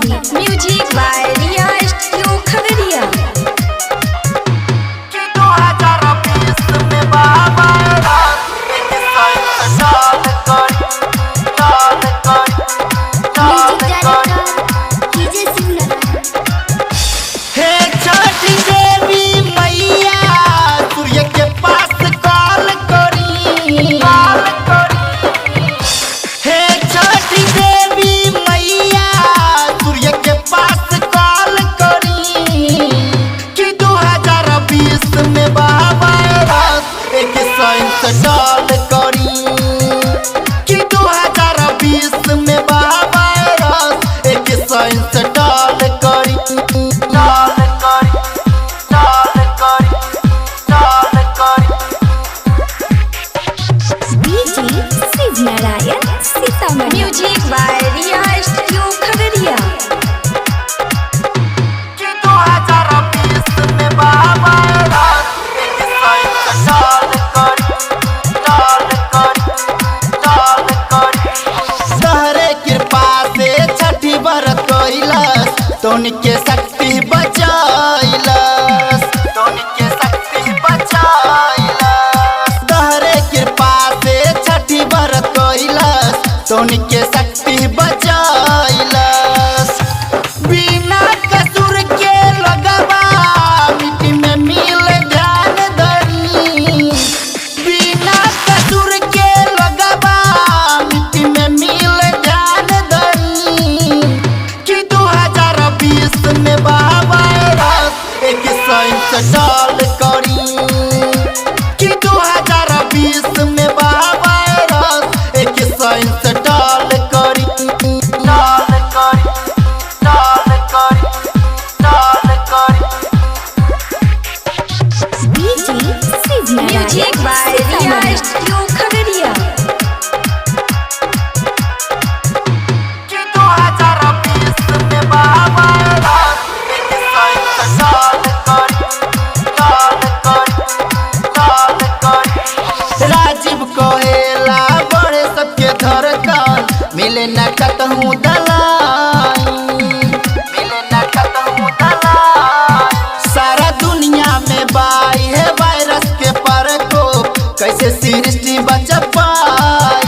Sitamarhi. Music by Riya studio Khagaria. 2020 में बाबा एक साल हे छठी देवी मैया सूर्य के पास कॉल करी हे छठी देवी मैया सूर्य के पास कॉल करी कि 2020 में बाबा एक साल करी कि 2020 में बाबा एक साल करी Sitamarhi. Music by Riya studio Khagaria. 2020 में बाबा एक साल तहरे कृपा से छठी बरत कइलस तोनी के शक्ति बचाइलस तहरे कृपा से छठी बरत कइलस तोनी के शक्ति बचाइलस बिना कसूर के लगवा मिट्टी में मिल ध्यान धरी बिना कसूर के लगवा मिट्टी में मिल ध्यान धरी कि 2020 में बाबा एक साल करी कि 2020 में बाबा एक साल करी music by Riya studio Khagaria. 2020 में बाबा एक साल राजीव कहेला बड़े सबके धड़कन मिले न कतहूँ सारा दुनिया में बाई है वायरस के प्रकोप कैसे सृष्टि बच पाई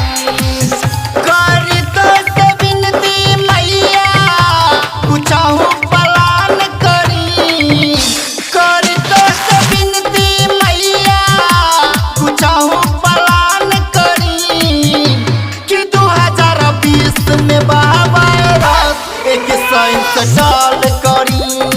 करी तो से विनती मैया कुछहु पलान करी करी तो से विनती मैया कुछहु पलान करी कि 2020 में बाबा एक साल करी